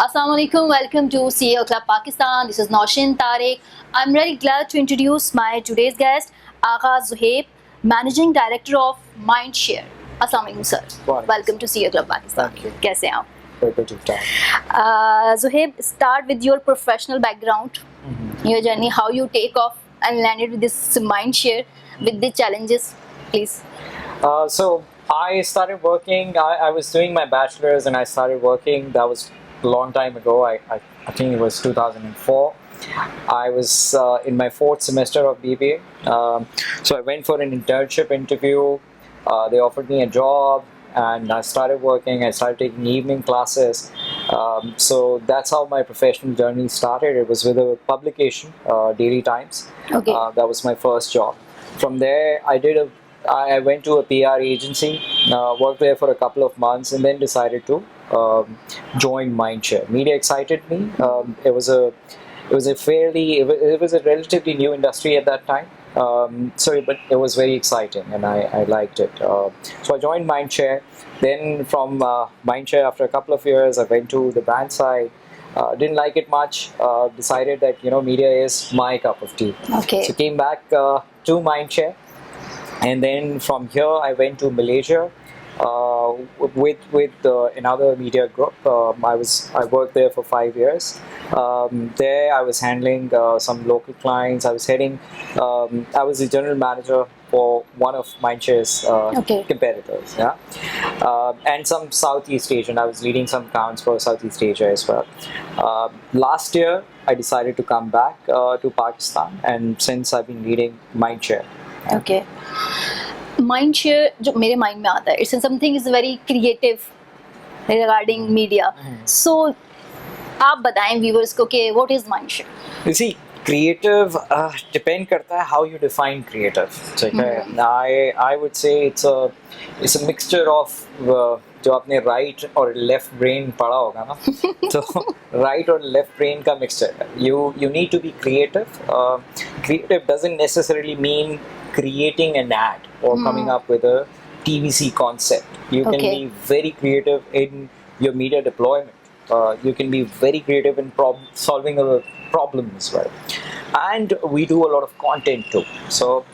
Assalamu alaikum, welcome to CEO Club Pakistan. This is Naushin Tariq. I'm really glad to introduce my today's guest, Agha Zohaib, Managing Director of MindShare. Assalamu alaikum, sir. Welcome to CEO Club Pakistan. Thank you. कैसे हैं आप? Very good time. Zohaib, start with your professional background, your journey, how you take off and landed with this MindShare, with the challenges, please. So I started working. I was doing my bachelor's and I started working. That was a long time ago. I think it was 2004. I was in my fourth semester of BBA. So I went for an internship interview. They offered me a job and I started working. I started taking evening classes. So that's how my professional journey started. It was with a publication, Daily Times. Okay. That was my first job. From there, I went to a PR agency, worked there for a couple of months, and then decided to join MindShare. Media excited me. It was a relatively new industry at that time. But it was very exciting, and I liked it. So I joined MindShare. Then from MindShare, after a couple of years, I went to the brand side. Didn't like it much. Decided that media is my cup of tea. Okay. So came back to MindShare. And then from here, I went to Malaysia with another media group. I worked there for 5 years. There, I was handling some local clients. I was the general manager for one of MindShare's competitors. Yeah, and some Southeast Asian. I was leading some accounts for Southeast Asia as well. Last year, I decided to come back to Pakistan, and since I've been leading MindShare. Okay. MindShare जो मेरे mind में आता है, it's something is very creative regarding media. So आप बताएं viewers को कि what is MindShare? You see, creative depend करता है how you define creative. I would say it's a mixture of जो आपने right और left brain पढ़ा होगा ना, तो right और left brain का mixture. You need to be creative. Creative doesn't necessarily mean creating an ad or coming up with a TVC concept. You can be very creative in your media deployment. You can be very creative in solving a problem as well. And we do a lot of content too. So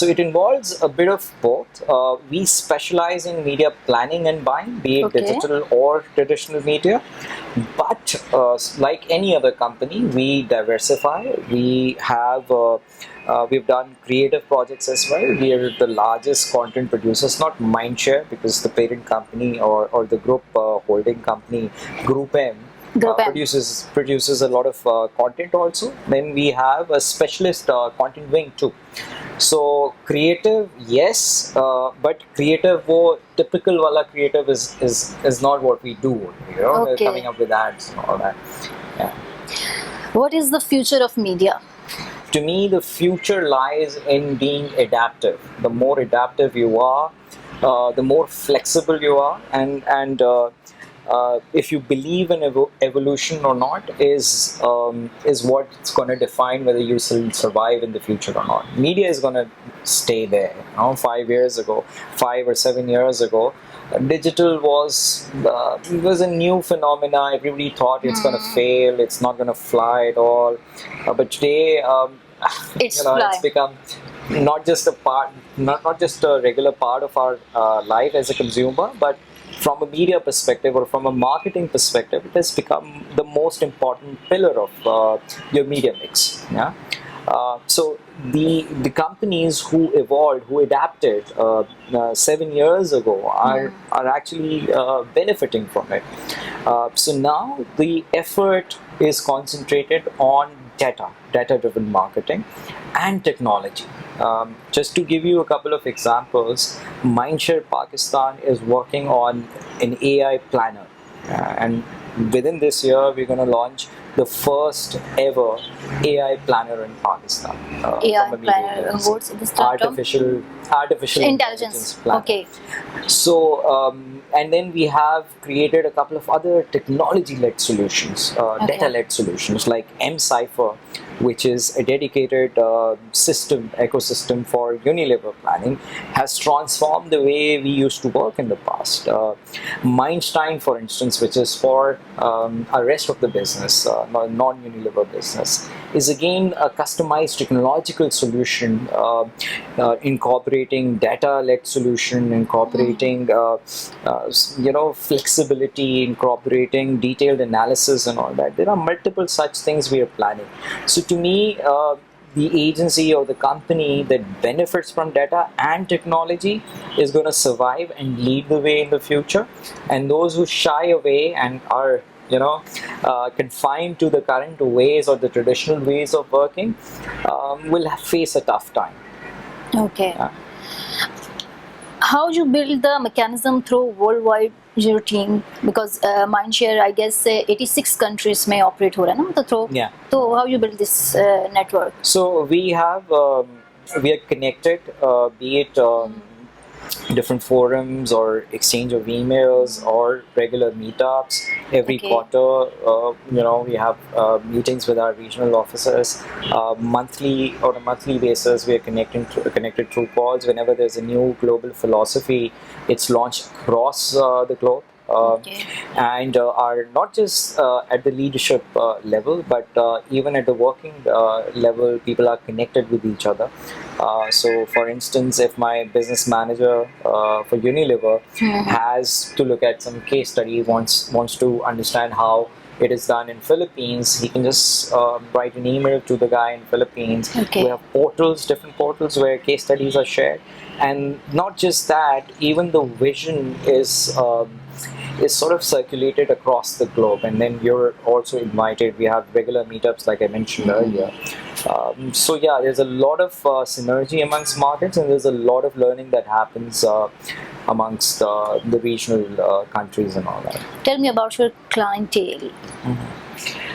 it involves a bit of both. We specialize in media planning and buying, be it digital or traditional media. But like any other company, we diversify. We've done creative projects as well. We are the largest content producers, not MindShare, because the parent company or the group holding company, Group M, produces a lot of content also. Then we have a specialist content wing too. So creative, yes, but creative, typical wala creative is not what we do. Coming up with ads and all that. Yeah. What is the future of media? To me, the future lies in being adaptive. The more adaptive you are, the more flexible you are, and if you believe in evolution or not is what's going to define whether you will survive in the future or not. Media is going to stay there. 5 or 7 years ago, digital was a new phenomena. Everybody thought it's going to fail. It's not going to fly at all. But today, it's become not just a regular part of our life as a consumer, but from a media perspective or from a marketing perspective, it has become the most important pillar of your media mix. Yeah. So the companies who evolved, who adapted 7 years ago are actually benefiting from it. So now the effort is concentrated on data-driven marketing and technology. Just to give you a couple of examples, MindShare Pakistan is working on an AI planner, and within this year we're going to launch the first ever AI planner in Pakistan. AI planner, what's this term? Artificial intelligence planner. Okay. So and then we have created a couple of other technology-led solutions, data-led solutions like MCipher, which is a dedicated ecosystem for Unilever planning, has transformed the way we used to work in the past. Mindstein, for instance, which is for our rest of the business, non-Unilever business, is again a customized technological solution incorporating data-led solution, incorporating flexibility, incorporating detailed analysis and all that. There are multiple such things we are planning. So to me, the agency or the company that benefits from data and technology is going to survive and lead the way in the future. And those who shy away and are confined to the current ways or the traditional ways of working will face a tough time. Okay. How you build the mechanism through worldwide your team? Because MindShare, I guess 86 countries may operate हो रहा है ना तो through. Yeah. So how you build this network? So we are connected, be it different forums or exchange of emails or regular meetups every quarter. We have meetings with our regional officers monthly. On a monthly basis, we are connected through calls. Whenever there's a new global philosophy, it's launched across the globe. And are not just at the leadership level, but even at the working level, people are connected with each other. So, for instance, if my business manager for Unilever has to look at some case study, wants to understand how it is done in Philippines, he can just write an email to the guy in Philippines. We have different portals where case studies are shared. And not just that, even the vision is sort of circulated across the globe, and then you're also invited. We have regular meetups like I mentioned earlier. So yeah, there's a lot of synergy amongst markets, and there's a lot of learning that happens amongst the regional countries and all that. Tell me about your clientele.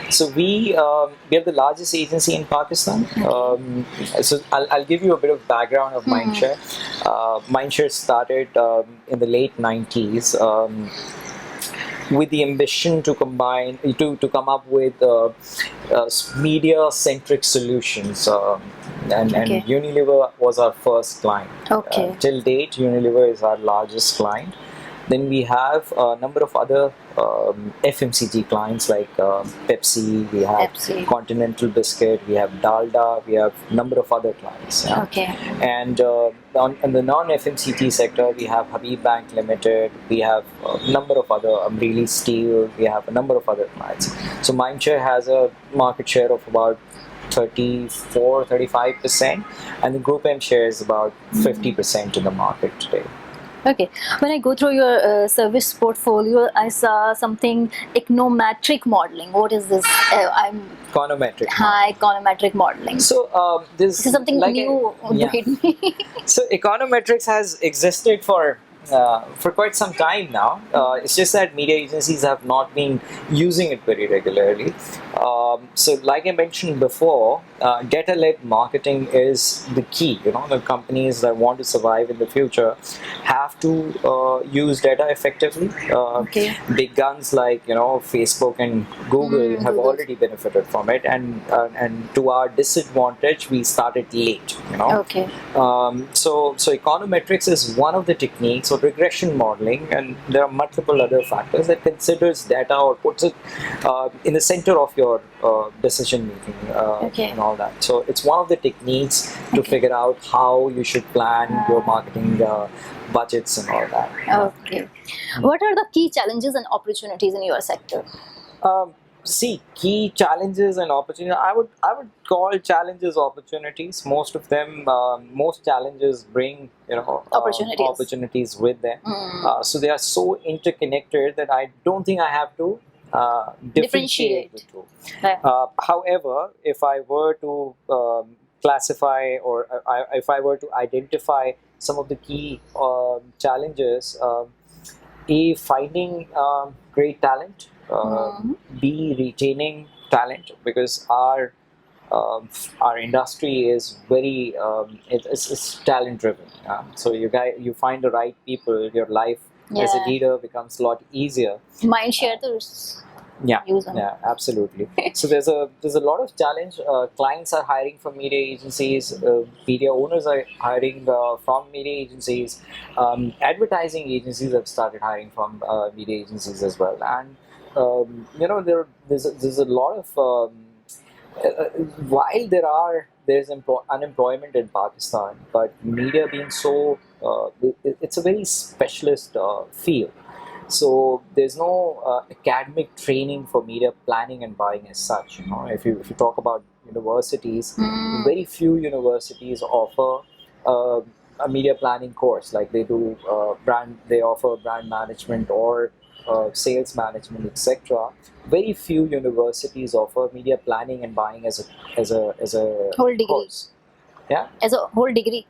So we are the largest agency in Pakistan. So I'll give you a bit of background of MindShare. MindShare started in the late 90s. With the ambition to come up with media-centric solutions, and Unilever was our first client. Till date, Unilever is our largest client. Then we have a number of other FMCG clients like Pepsi, we have Continental Biscuit, we have Dalda, we have a number of other clients. And in the non-FMCG sector, we have Habib Bank Limited, we have a number of other, Amreli Steel, we have a number of other clients. So MindShare has a market share of about 34-35%, and the Group M share is about 50% in the market today. Okay. When I go through your service portfolio, I saw something econometric modeling. What is this? Econometric. Econometric modeling. So this is something like new. So econometrics has existed for quite some time now. It's just that media agencies have not been using it very regularly. So like I mentioned before, data-led marketing is the key. The companies that want to survive in the future have to use data effectively. Big guns like Facebook and Google have already benefited from it, and to our disadvantage, we started late. So econometrics is one of the techniques of regression modeling, and there are multiple other factors that considers data or puts it in the center of your decision making and all that. So it's one of the techniques to figure out how you should plan your marketing budgets and all that. What are the key challenges and opportunities in your sector? Key challenges and opportunities. I would call challenges opportunities. Most of them, most challenges bring opportunities with them. So they are so interconnected that I don't think I have to differentiate the two. However, if I were to classify or if I were to identify some of the key challenges, finding great talent. B, retaining talent, because our industry is very it's talent driven. So you find the right people, your life as a leader becomes a lot easier. MindShare views on. Yeah, absolutely. So there's a lot of challenge. Clients are hiring from media agencies. Media owners are hiring from media agencies. Advertising agencies have started hiring from media agencies as well. And there's a lot of while there's unemployment in Pakistan, but media being so it's a very specialist field. So there's no academic training for media planning and buying as such. If you talk about universities, very few universities offer a media planning course. Like they do they offer brand management or sales management, etc. Very few universities offer media planning and buying as a Whole degree. course. Yeah, As a whole degree.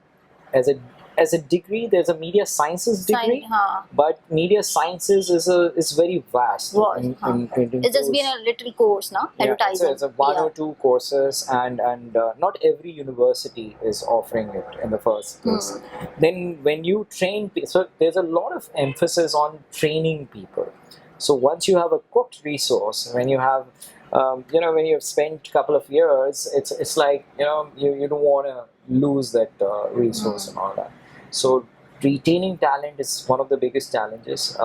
as a degree, there's a media sciences degree, but media sciences is very vast. It's just been a little course, no? Advertising. It's a one or two courses, and not every university is offering it in the first place. Then when you train, so there's a lot of emphasis on training people. So once you have a cooked resource, when you have when you've spent a couple of years, it's like you don't want to lose that resource and all that. So retaining talent is one of the biggest challenges.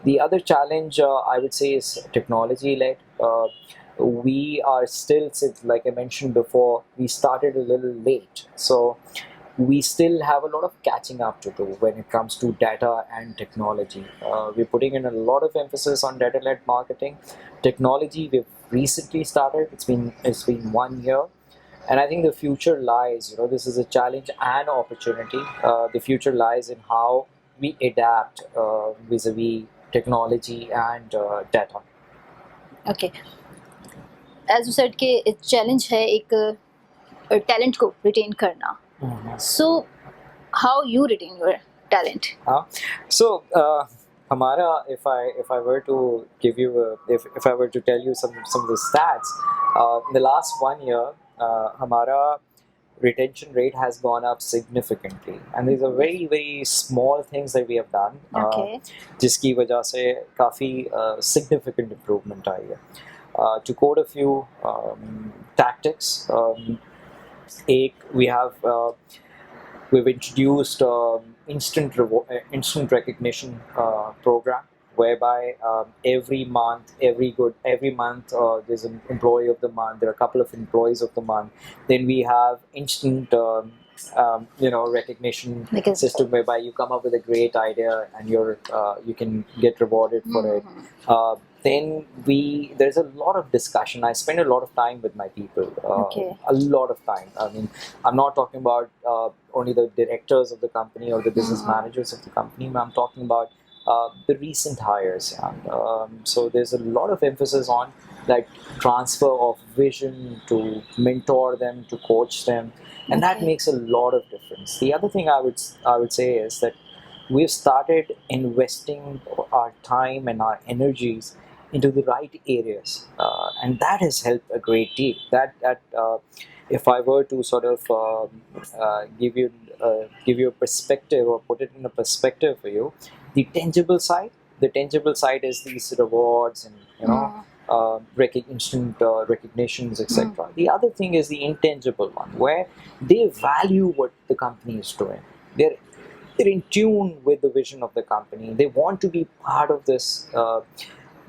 The other challenge I would say is technology led. We are still, like I mentioned before, we started a little late, so we still have a lot of catching up to do when it comes to data and technology. We're putting in a lot of emphasis on data-led marketing. Technology, we've recently started. It's been 1 year, and I think the future lies. This is a challenge and opportunity. The future lies in how we adapt vis-a-vis technology and data. Okay. As you said, कि challenge है एक talent को retain करना. So, how you retain your talent? So, Hamara, if I were to give you if I were to tell you some of the stats, in the last 1 year, Hamara retention rate has gone up significantly, and these are very very small things that we have done. जिसकी वजह से काफी significant improvement आई है. To quote a few tactics. We've introduced instant recognition program, whereby every month there's an employee of the month. There are a couple of employees of the month. Then we have instant recognition system, whereby you come up with a great idea and you can get rewarded for it. Then there's a lot of discussion. I spend a lot of time with my people. A lot of time. I mean, I'm not talking about only the directors of the company or the business managers of the company, but I'm talking about the recent hires. So there's a lot of emphasis on like transfer of vision, to mentor them, to coach them, and that makes a lot of difference. The other thing I would say is that we've started investing our time and our energies into the right areas, and that has helped a great deal. That if I were to sort of give you a perspective, or put it in a perspective for you, the tangible side is these rewards and instant recognitions, etc. The other thing is the intangible one, where they value what the company is doing. They're in tune with the vision of the company. They want to be part of this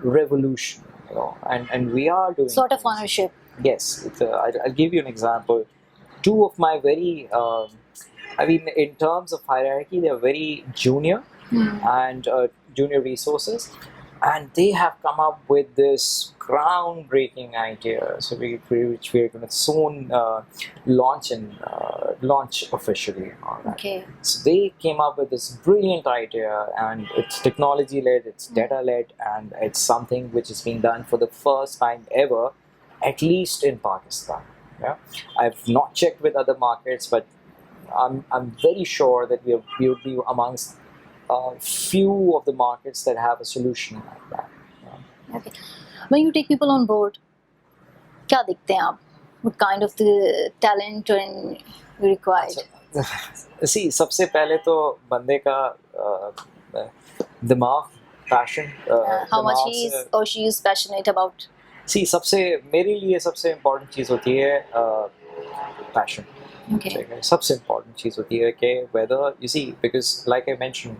revolution, and we are doing sort of ownership. Yes, I'll give you an example. Two of my very, in terms of hierarchy, they are very junior and junior resources, and they have come up with this groundbreaking idea, so which we're going to soon launch officially. Okay. So they came up with this brilliant idea, and it's technology led, it's data led, and it's something which is being done for the first time ever, at least in Pakistan. Yeah, I've not checked with other markets, but I'm very sure that we would be amongst few of the markets that have a solution like that. Okay. When you take people on board, क्या देखते हैं आप? What kind of the talent and required? See, सबसे पहले तो बंदे का दिमाग passion. How the much marks, he is or she is passionate about. see, मेरे लिए सबसे important चीज़ होती है passion. Okay. ठीक है, सबसे important चीज़ होती है कि whether you see, because like I mentioned,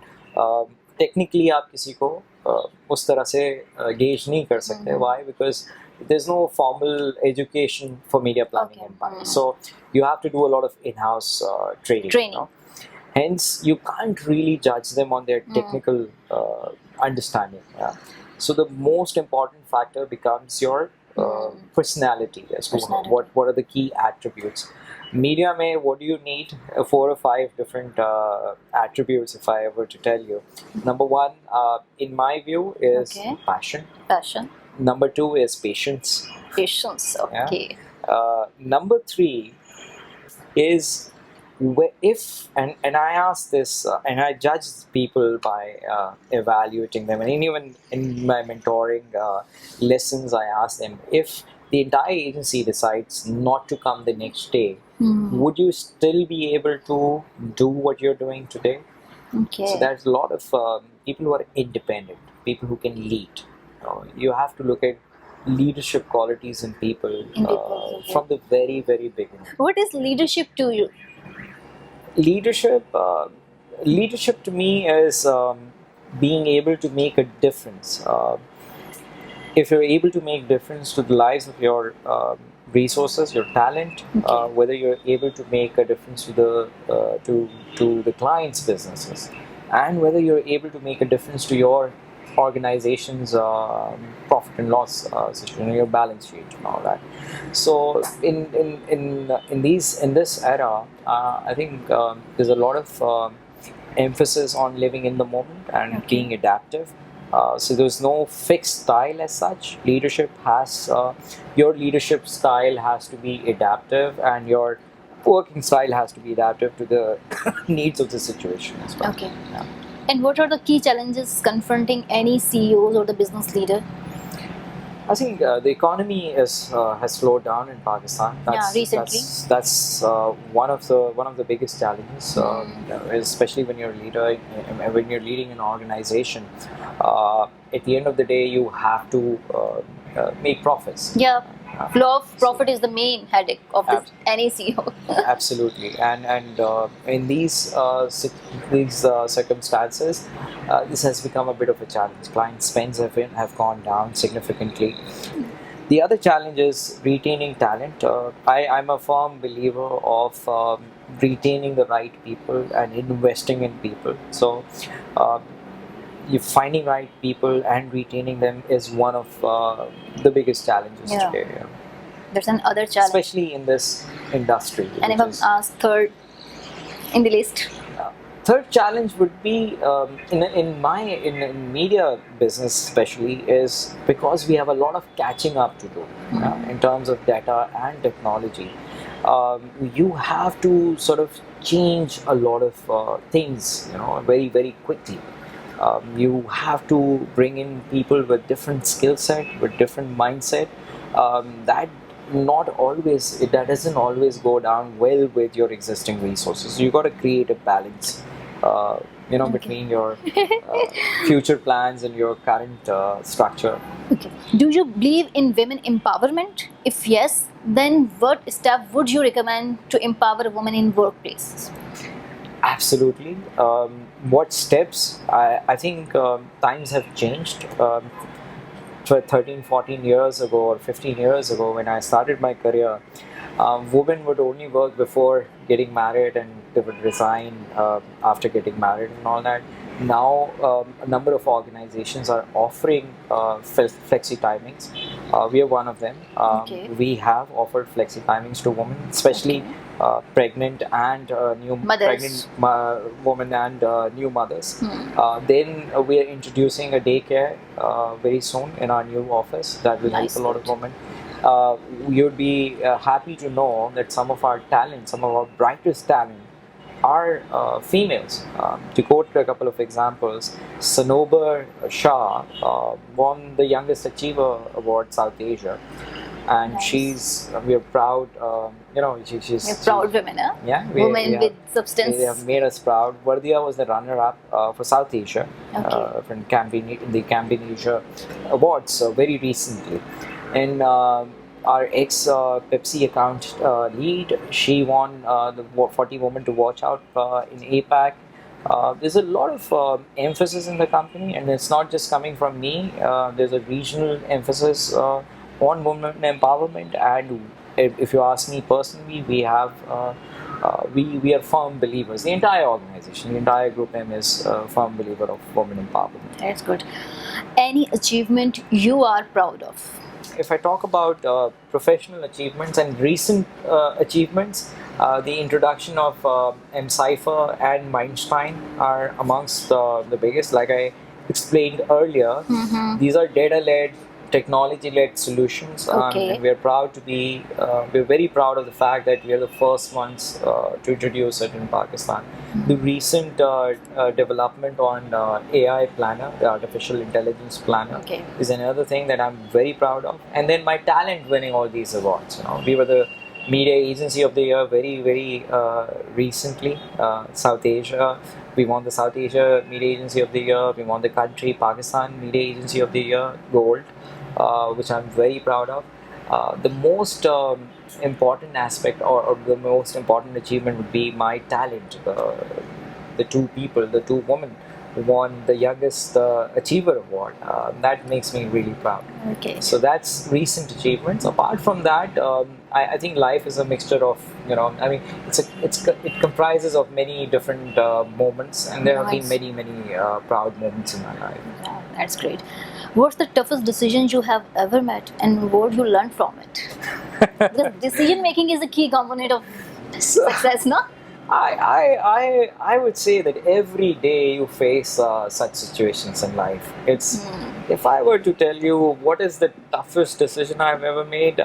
technically आप किसी को उस तरह से gauge नहीं कर सकते. Why? Because there's no formal education for media planning and buying. So you have to do a lot of in-house training. You know? Hence, you can't really judge them on their technical understanding. Yeah? So the most important factor becomes your personality. As to what are the key attributes. Media mein, what do you need? 4 or 5 different attributes, if I were to tell you. Number 1, in my view, is passion. Passion. Number 2 is patience. Patience. Okay. Yeah? Number 3 is if and I ask this and I judge people by evaluating them, and even in my mentoring lessons I ask them, if the entire agency decides not to come the next day, would you still be able to do what you're doing today? Okay. So there's a lot of people who are independent, people who can lead. You have to look at leadership qualities in people, from the very, very beginning. What is leadership to you? Leadership to me is being able to make a difference. If you're able to make difference to the lives of your resources, your talent, whether you're able to make a difference to the client's businesses, and whether you're able to make a difference to your organization's profit and loss situation, your balance sheet and all that. So in this era, I think there's a lot of emphasis on living in the moment and being adaptive. So there's no fixed style as such. Leadership has your leadership style has to be adaptive, and your working style has to be adaptive to the needs of the situation as well. Okay. Yeah. And what are the key challenges confronting any CEOs or the business leader? I think the economy has slowed down in Pakistan. Recently. That's one of the biggest challenges, especially when you're a leader, when you're leading an organization. At the end of the day, you have to make profits. Yeah. Flow of profit is the main headache of any CEO. Absolutely, and in these circumstances, this has become a bit of a challenge. Client spends have gone down significantly. The other challenge is retaining talent. I'm a firm believer of retaining the right people and investing in people. So you finding right people and retaining them is one of the biggest challenges today. Yeah. There's another challenge, especially in this industry. And if I'm asked third in the list, third challenge would be in media business especially, is because we have a lot of catching up to do in terms of data and technology. You have to sort of change a lot of things, very, very quickly. You have to bring in people with different skill set, with different mindset. That doesn't always go down well with your existing resources. You got to create a balance, between your future plans and your current structure. Okay. Do you believe in women empowerment? If yes, then what step would you recommend to empower women in workplaces? Absolutely. What steps? I think times have changed. 13, 14 years ago or 15 years ago, when I started my career, women would only work before getting married, and they would resign after getting married and all that. Now, a number of organizations are offering flexi timings. We are one of them. We have offered flexi timings to women, especially pregnant and new mothers. Pregnant women and new mothers. Then we are introducing a daycare very soon in our new office that will help a lot of women. You'd be happy to know that some of our talent, some of our brightest talent, are females. To quote a couple of examples, Sanobar Shah won the Youngest Achiever Award South Asia. and Nice. we're proud. She's You're proud women, huh? yeah, Women with substance. they have made us proud. Vardia was the runner-up for South Asia from the Cambodia Awards very recently, and our ex Pepsi account lead, she won the 40 Women to Watch Out in APAC. There's a lot of emphasis in the company, and it's not just coming from me. There's a regional emphasis on women empowerment, and if you ask me personally, we are firm believers. The entire organization, the entire Group M is a firm believer of women empowerment. That's good. Any achievement you are proud of? If I talk about professional achievements and recent achievements, the introduction of M-Cipher and Mindstein are amongst the biggest. Like I explained earlier, these are data-led, technology-led solutions, Okay. and we're proud to be. We're very proud of the fact that we are the first ones to introduce it in Pakistan. The recent development on AI Planner, the artificial intelligence planner, Okay. is another thing that I'm very proud of. And then my talent winning all these awards. We were the Media Agency of the Year very recently. South Asia, we won the South Asia Media Agency of the Year. We won the country Pakistan Media Agency of the Year Gold, which I'm very proud of. The most important aspect or the most important achievement would be my talent. The two women who won the Youngest Achiever Award. That makes me really proud. Okay. So that's recent achievements. Apart from that, I think life is a mixture of, it comprises of many different moments, and there have been Nice. many proud moments in my life. Yeah, that's great. What's the toughest decision you have ever made, and what you learned from it? Because decision making is a key component of success, no? I would say that every day you face such situations in life. If I were to tell you what is the toughest decision I've ever made,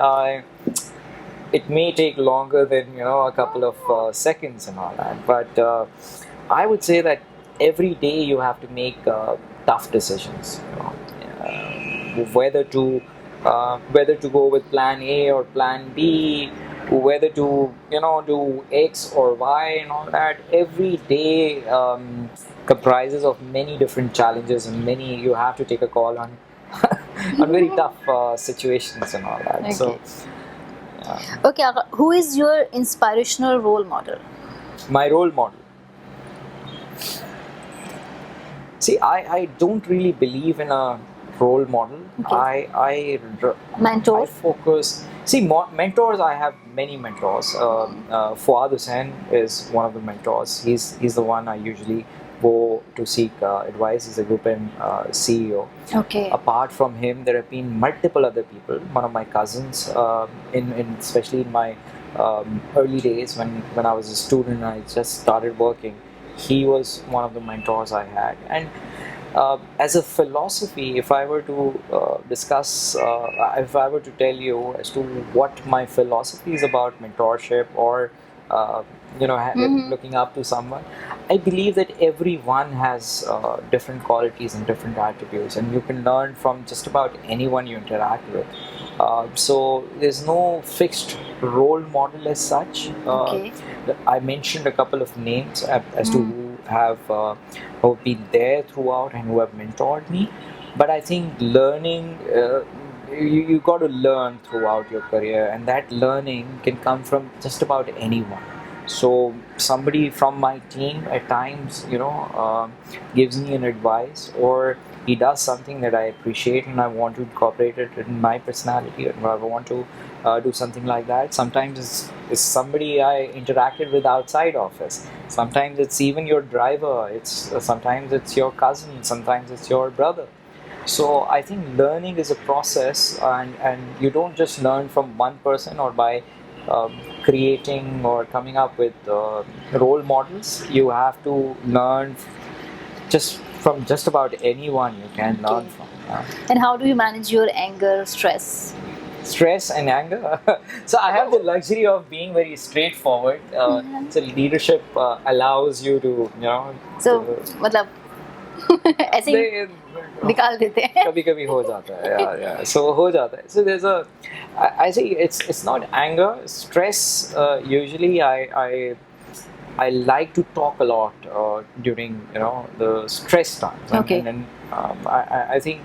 it may take longer than a couple of seconds and all that. But I would say that every day you have to make tough decisions. Whether to go with plan A or plan B, whether to do X or Y and all that. Every day comprises of many different challenges, and you have to take a call on on very tough situations and all that. Okay. So Okay, Agha, who is your inspirational role model? my role model. See, I don't really believe in a role model. Okay. I Mentor? focus. See, mentors. I have many mentors. Fuad Hussain is one of the mentors. He's the one I usually go to seek advice. He's a Group M CEO. Okay. Apart from him, there have been multiple other people. One of my cousins, especially in my early days when I was a student, I just started working. He was one of the mentors I had, and as a philosophy, if I were to if I were to tell you as to what my philosophy is about mentorship or looking up to someone, I believe that everyone has different qualities and different attributes, and you can learn from just about anyone you interact with. So there's no fixed role model as such. Okay. I mentioned a couple of names as to who have been there throughout and who have mentored me. But I think learning, you got to learn throughout your career, and that learning can come from just about anyone. So somebody from my team at times, gives me an advice, or he does something that I appreciate and I want to incorporate it in my personality, or I want to do something like that. Sometimes it's somebody I interacted with outside office. Sometimes it's even your driver. Sometimes it's your cousin. Sometimes it's your brother. So I think learning is a process, and you don't just learn from one person or by creating or coming up with role models. You have to learn from just about anyone you can learn from. And how do you manage your anger, stress? Stress and anger. So I have the luxury of being very straightforward. So leadership allows you to, So, to- matlab, ऐसे ही निकाल देते हैं. कभी कभी हो जाता है. Yeah. So हो जाता है. So there's a I see it's not anger, stress. Usually I like to talk a lot during the stress times. Okay. And I think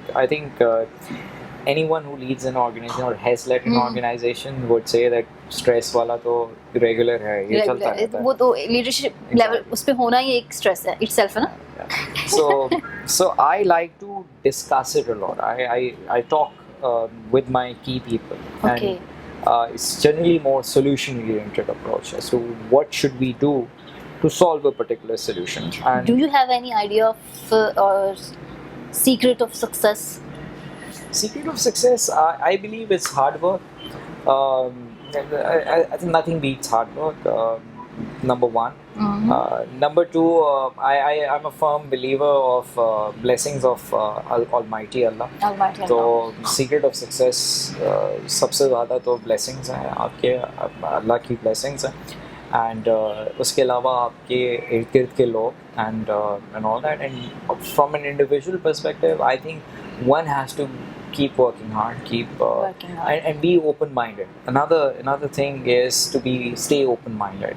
anyone who leads an organization or has led an organization would say that stress वाला तो regular है, ये चलता रहता है. वो तो leadership level उस पे होना ही एक स्ट्रेस है itself है ना. So I like to discuss it a lot. I talk with my key people. Okay. And it's generally more solution oriented approach as to what should we do to solve a particular solution. And do you have any idea of or secret of success? Secret of success, I believe it's hard work. I think nothing beats hard work. Number one. Number two, I'm a firm believer of blessings of Almighty Allah. Almighty Allah. तो secret of success सबसे ज़्यादा तो blessings हैं आपके, अल्लाह की blessings हैं. And उसके अलावा आपके इर्द गिर्द के लोग and all that. And from an individual perspective, I think one has to keep working hard, Working hard. And be open-minded. Another thing is to stay open-minded.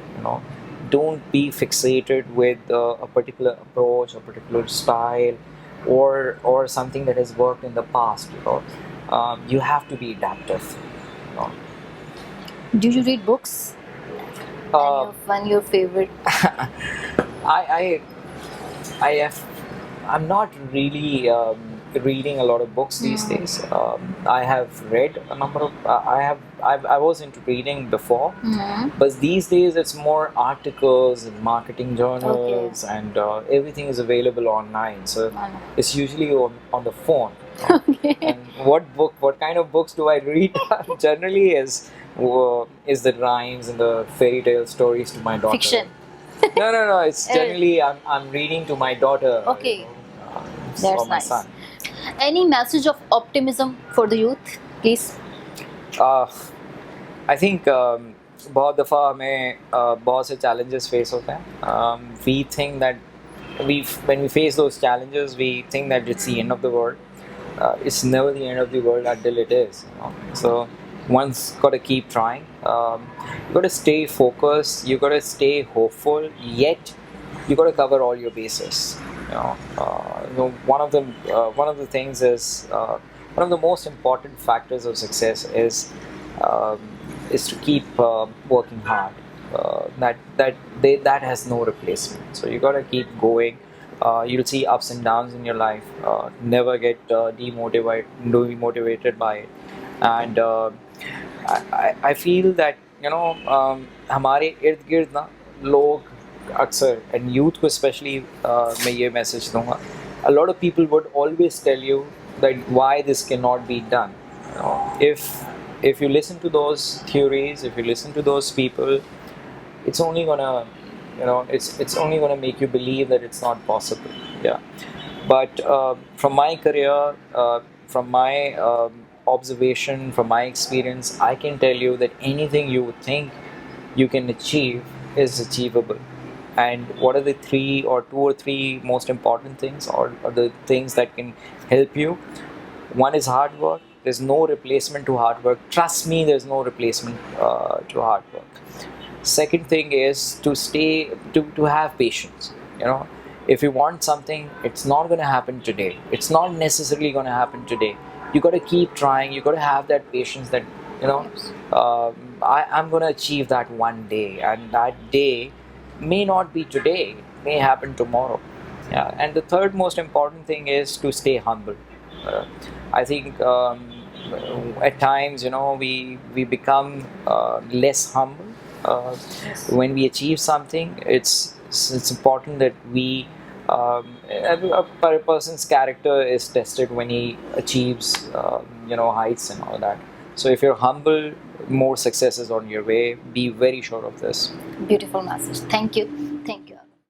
Don't be fixated with a particular approach, a particular style, or something that has worked in the past. You have to be adaptive. Do you read books? One your favorite? I'm not really reading a lot of books these days. I have read a number of. I was into reading before, but these days it's more articles and marketing journals, and everything is available online. So it's usually on the phone. Okay. And what kind of books do I read? Generally is the rhymes and the fairy tale stories to my daughter. Fiction. No. It's generally I'm reading to my daughter. Okay. Or That's my nice. son. Any message of optimism for the youth, please? I think बहुत दफ़ा हमें बहुत से challenges face होते हैं. We think that when we face those challenges, we think that it's the end of the world. It's never the end of the world until it is. So one's got to keep trying. You got to stay focused. You got to stay hopeful. Yet you got to cover all your bases. One of the things is one of the most important factors of success is to keep working hard. That has no replacement. So you got to keep going. You'll see ups and downs in your life. Never get demotivated by it. And I feel that हमारे इर्द गिर्द ना लोग अक्सर, and youth को especially मैं ये message दूँगा, a lot of people would always tell you that why this cannot be done. If you listen to those theories, if you listen to those people, it's only gonna it's only gonna make you believe that it's not possible. Yeah. But from my career, from my observation, from my experience, I can tell you that anything you think you can achieve is achievable. And what are the two or three most important things, or the things that can help you? One is hard work. There's no replacement to hard work. Trust me, there's no replacement to hard work. Second thing is to have patience. If you want something, it's not going to happen today. It's not necessarily going to happen today. You got to keep trying. You got to have that patience that I'm going to achieve that one day, and that day may not be today. It may happen tomorrow. Yeah. And the third most important thing is to stay humble. I think at times we become less humble. When we achieve something, it's important that we a person's character is tested when he achieves heights and all that. So if you're humble, more success is on your way. Be very sure of this. Beautiful message. Thank you.